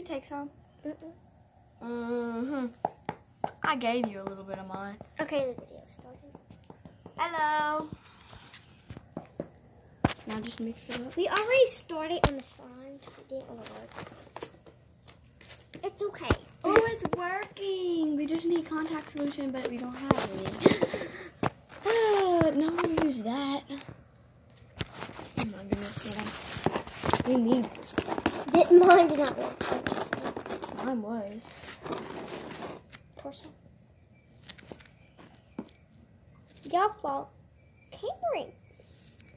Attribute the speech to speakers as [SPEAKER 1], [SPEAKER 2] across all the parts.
[SPEAKER 1] you take some? I gave you a little bit of mine.
[SPEAKER 2] Okay, the video started.
[SPEAKER 1] Hello. Now just mix it up.
[SPEAKER 2] We already started on the slime because it didn't work. It's okay.
[SPEAKER 1] Oh, it's working. We just need contact solution, but we don't have any. No one use that. Oh my goodness, yeah. We need this.
[SPEAKER 2] Mine did not work.
[SPEAKER 1] Mine was.
[SPEAKER 2] Torso. Y'all fault. Cameron.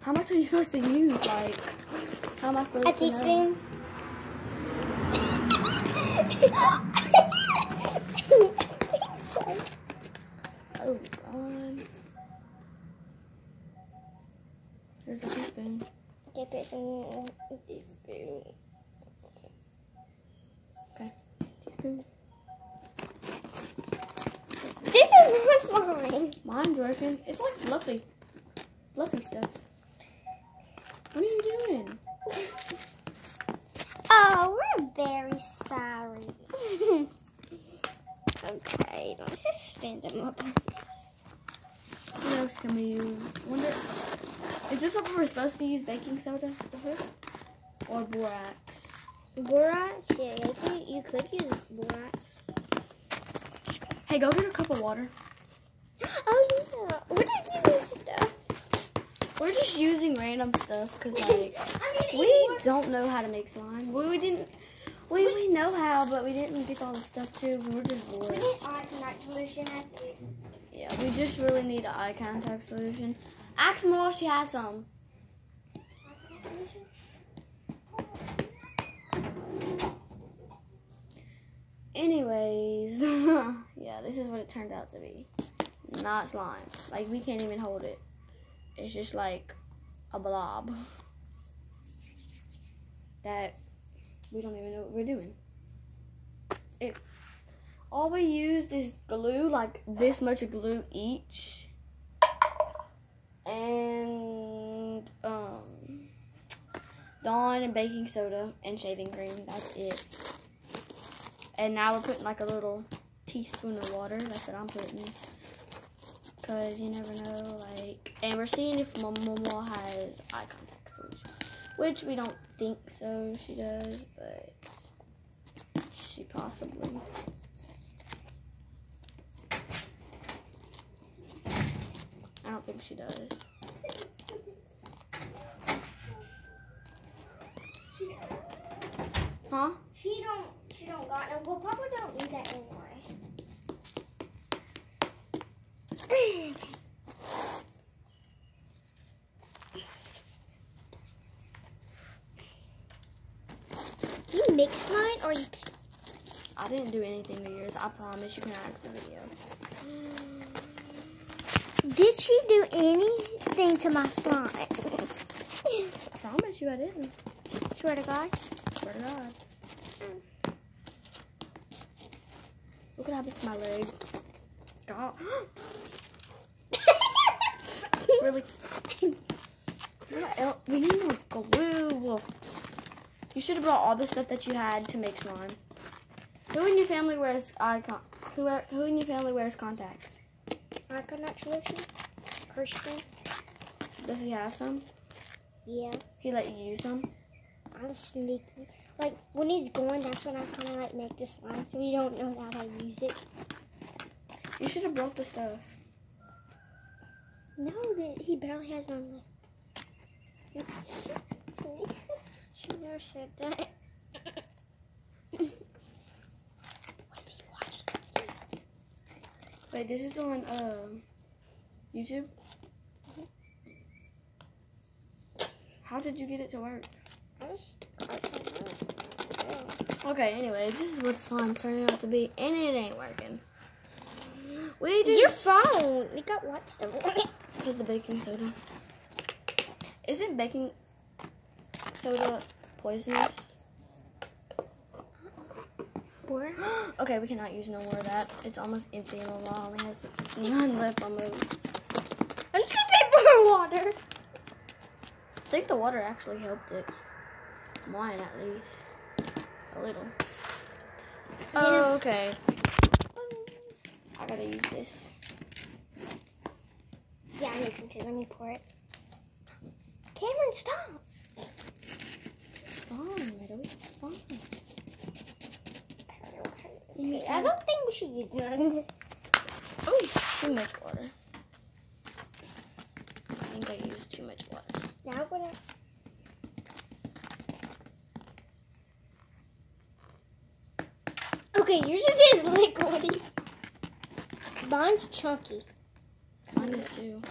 [SPEAKER 1] How much are you supposed to use? Like, how am I supposed
[SPEAKER 2] A
[SPEAKER 1] to know?
[SPEAKER 2] teaspoon.
[SPEAKER 1] Oh, God. There's a teaspoon.
[SPEAKER 2] Okay, put some teaspoon.
[SPEAKER 1] Okay, teaspoon.
[SPEAKER 2] This is not slime.
[SPEAKER 1] Mine's working. It's like fluffy. Fluffy stuff. What are you doing?
[SPEAKER 2] Oh, we're very sorry. Okay, let's just stand them up on this.
[SPEAKER 1] What else can we use? Wonder, is this what we're supposed to use? Baking soda or borax?
[SPEAKER 2] Borax? Yeah, you could use borax.
[SPEAKER 1] Hey, go get a cup of water.
[SPEAKER 2] Oh yeah, we're just using stuff.
[SPEAKER 1] We're just using random stuff because like we don't know how to make slime. We know how, but we didn't get all the stuff too. We're just bored.
[SPEAKER 2] We need eye contact solution. That's it.
[SPEAKER 1] Yeah, we just really need an eye contact solution. Ask Mom if she has some. Anyways, yeah, this is what it turned out to be. Not slime. Like, we can't even hold it. It's just like a blob that we don't even know what we're doing. All we used is glue, like this much glue each, and Dawn and baking soda and shaving cream. That's it. And now we're putting like a little teaspoon of water. That's what I'm putting. Cause you never know, like, and we're seeing if Momo has eye contact solution, which we don't think so. She does, but she possibly. I don't think she does. Huh?
[SPEAKER 2] She don't got no. Well, Papa don't need that anyway. You mixed mine, or you?
[SPEAKER 1] I didn't do anything to yours. I promise. You can ask the video.
[SPEAKER 2] Did she do anything to my slime?
[SPEAKER 1] I promise you I didn't.
[SPEAKER 2] Swear to God.
[SPEAKER 1] Swear to God. Look what happened to my leg. God. Really? What else? We need more glue. You should have brought all the stuff that you had to make slime. Who in your family wears Who in your family wears contacts?
[SPEAKER 2] Eye contact solution. Christian.
[SPEAKER 1] Does he have some?
[SPEAKER 2] Yeah.
[SPEAKER 1] He let you use some?
[SPEAKER 2] I'm sneaky. Like, when he's going, that's when I kind of like make the slime, so you don't know how to use it.
[SPEAKER 1] You should have brought the stuff.
[SPEAKER 2] No, he barely has one left. She never said that. What if he watches the video?
[SPEAKER 1] Wait, this is on YouTube? How did you get it to work? Okay, anyways, this is what slime's turning out to be, and it ain't working. We just...
[SPEAKER 2] Your phone! We got what stuff on it?
[SPEAKER 1] Just the baking soda. Isn't baking soda poisonous?
[SPEAKER 2] Or?
[SPEAKER 1] Okay, we cannot use no more of that. It's almost empty and Allah only has none left almost.
[SPEAKER 2] I'm just gonna make more water.
[SPEAKER 1] I think the water actually helped it. Mine, at least. A little. Oh, okay. I gotta use this.
[SPEAKER 2] Yeah, I need some too. Let me pour it. Cameron, stop.
[SPEAKER 1] It's fine, Meadow. It's fine.
[SPEAKER 2] Okay, I don't think we should use none.
[SPEAKER 1] Oh, too much water. I think I used too much water.
[SPEAKER 2] Now we're gonna. Okay, yours is liquidy. Mine's chunky.
[SPEAKER 1] Mine is too.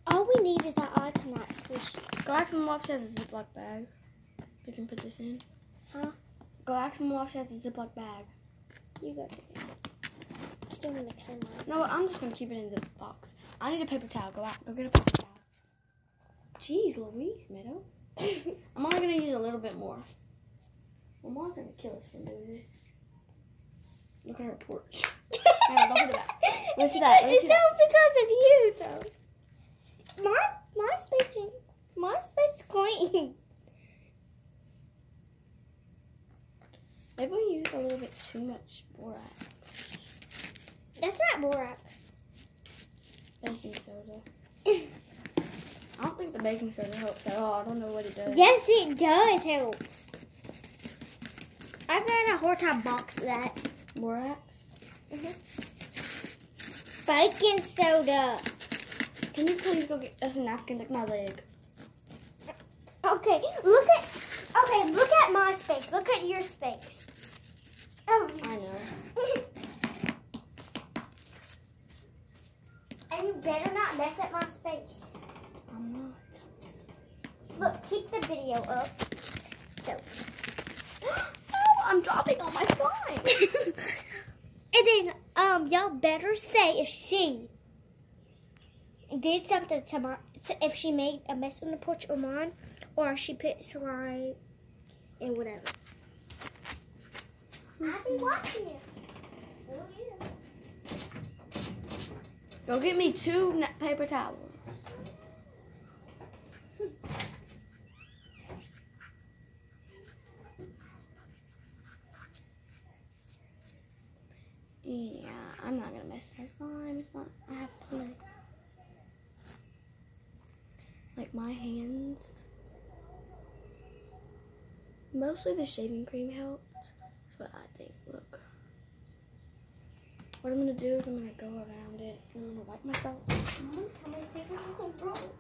[SPEAKER 2] All we need is that I cannot fish.
[SPEAKER 1] Go ask Mom if she has a Ziploc bag. We can put this in.
[SPEAKER 2] Huh?
[SPEAKER 1] Go ask Mom if she has a Ziploc bag.
[SPEAKER 2] You go. Still mixing mine.
[SPEAKER 1] No, I'm just gonna keep it in the box. I need a paper towel. Go get a paper towel. Jeez Louise, Meadow. I'm only gonna use a little bit more. Mom's gonna kill us for doing this. Look at her porch. Hang on, don't put it back. Let me see that. Let me see
[SPEAKER 2] It's all because of you, though. My space is clean.
[SPEAKER 1] Maybe we used a little bit too much borax.
[SPEAKER 2] That's not borax.
[SPEAKER 1] Baking soda. I don't think the baking soda helps at all. I don't know what it does.
[SPEAKER 2] Yes, it does help. I got a whole top box of that.
[SPEAKER 1] Borax?
[SPEAKER 2] Baking soda.
[SPEAKER 1] Can you please go get us a napkin like my leg?
[SPEAKER 2] Okay, look at my space. Look at your space. Oh,
[SPEAKER 1] I know.
[SPEAKER 2] And you better not mess up my space.
[SPEAKER 1] I'm not.
[SPEAKER 2] Look, keep the video up. So.
[SPEAKER 1] Oh, I'm dropping all my slime.
[SPEAKER 2] And then, y'all better say if she did something to my, if she made a mess on the porch or mine, or she put slime and whatever. I'll be watching you. Oh, yeah.
[SPEAKER 1] Go get me 2 paper towels. Yeah, I'm not gonna mess with her slime. It's not. I have plenty. Like my hands. Mostly the shaving cream helps. That's what I think. Look. What I'm gonna do is I'm gonna go around it and I'm gonna wipe myself.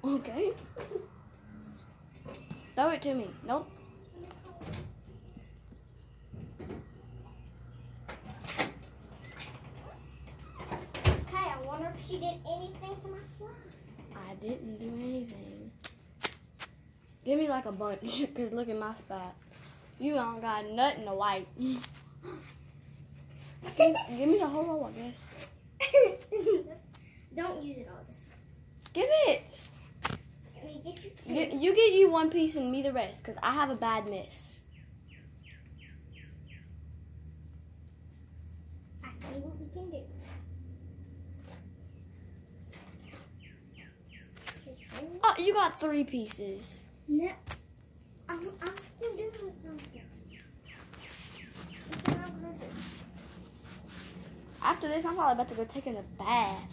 [SPEAKER 1] Okay. Throw it to me. Nope.
[SPEAKER 2] Okay, I wonder if she did anything to my slime.
[SPEAKER 1] I didn't do anything. Give me like a bunch, because look at my spot. You don't got nothing to wipe. Give me the whole roll, I guess.
[SPEAKER 2] Don't use it all this.
[SPEAKER 1] Give it.
[SPEAKER 2] Let me get your
[SPEAKER 1] You get you one piece and me the rest, because I have a bad miss.
[SPEAKER 2] I see what we can do.
[SPEAKER 1] Oh, you got 3 pieces.
[SPEAKER 2] No, I'm still doing something.
[SPEAKER 1] After this, I'm probably about to go take in a bath.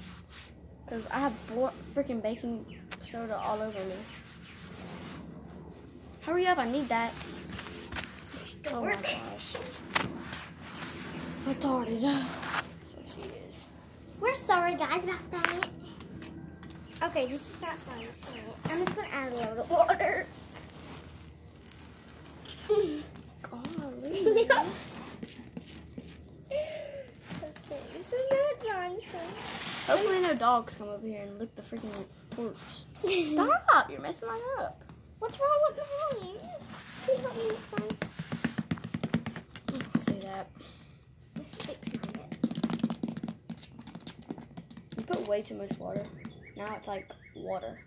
[SPEAKER 1] Because I have freaking baking soda all over me. Hurry up, I need that. Oh my gosh. Retarded. That's what she is.
[SPEAKER 2] We're sorry, guys, about that. Okay, this is not fun. I'm just going to add a little water.
[SPEAKER 1] Golly.
[SPEAKER 2] Okay, this is not fun.
[SPEAKER 1] Hopefully no dogs come over here and lick the freaking porch. Stop! You're messing mine up.
[SPEAKER 2] What's wrong with mine? Please help me next time.
[SPEAKER 1] Say that.
[SPEAKER 2] This is fixing it.
[SPEAKER 1] You put way too much water. Now it's like water.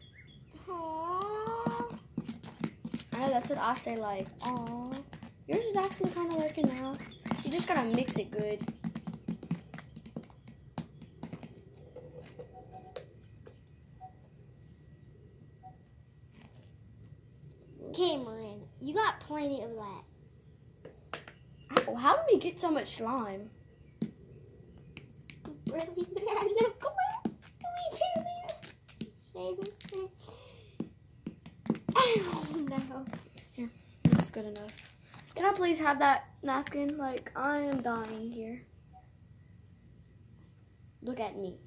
[SPEAKER 2] Aww.
[SPEAKER 1] I know that's what I say, like, aw. Yours is actually kind of working out. You just gotta mix it good.
[SPEAKER 2] Cameron, you got plenty of that.
[SPEAKER 1] Oh, how do we get so much slime?
[SPEAKER 2] Really bad. No, come on. Oh no.
[SPEAKER 1] Here, that's good enough. Can I please have that napkin? Like, I am dying here. Look at me.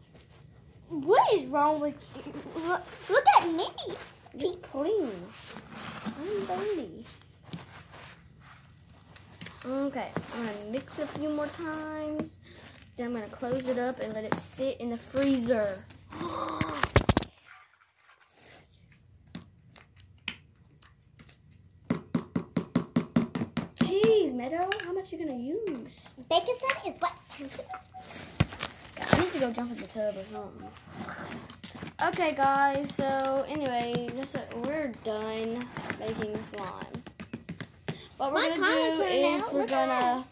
[SPEAKER 2] What is wrong with you? Look at me.
[SPEAKER 1] Be clean. I'm dirty. Okay, I'm gonna mix a few more times. Then I'm gonna close it up and let it sit in the freezer. Jeez, Meadow, how much you gonna use?
[SPEAKER 2] Baking soda is what?
[SPEAKER 1] I need to go jump in the tub or something. Okay, guys. So anyway, we're done making slime. What we're gonna do is we're gonna.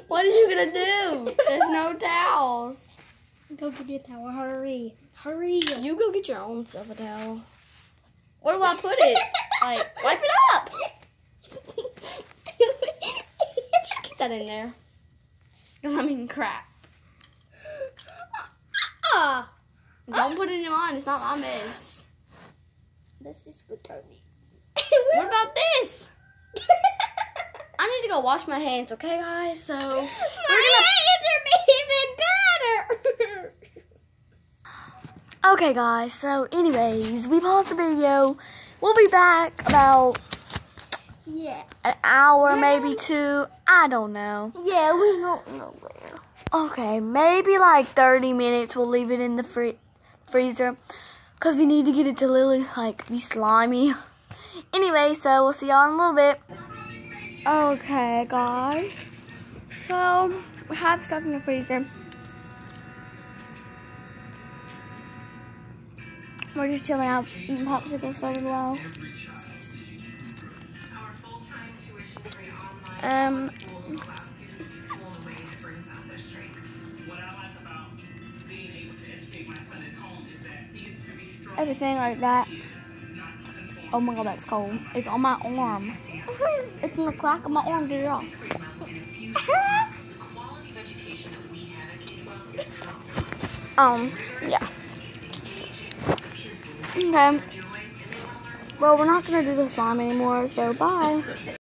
[SPEAKER 1] What are you gonna do? There's no towels.
[SPEAKER 2] Go get me a towel. Hurry. Hurry.
[SPEAKER 1] You go get your own self a towel. Where do I put it? Like, wipe it up. Just keep that in there. Because I'm eating crap. Don't put it in mine. It's not my mess.
[SPEAKER 2] This is good, Tony.
[SPEAKER 1] What about this? I need to go wash my hands, okay, guys? So,
[SPEAKER 2] my hands are even better.
[SPEAKER 1] Okay, guys. So, anyways, we paused the video. We'll be back about an hour, maybe 2. I don't know.
[SPEAKER 2] Yeah, we don't know where.
[SPEAKER 1] Okay, maybe like 30 minutes. We'll leave it in the freezer because we need to get it to Lily like be slimy. Anyway, so we'll see y'all in a little bit. Okay, guys. So we have stuff in the freezer. We're just chilling out, eating popsicles for a little while. Everything like that. Oh my god, that's cold. It's on my arm. It's in the crack of my arm. Get it off. Yeah. Okay. Well, we're not gonna do the slime anymore, so bye.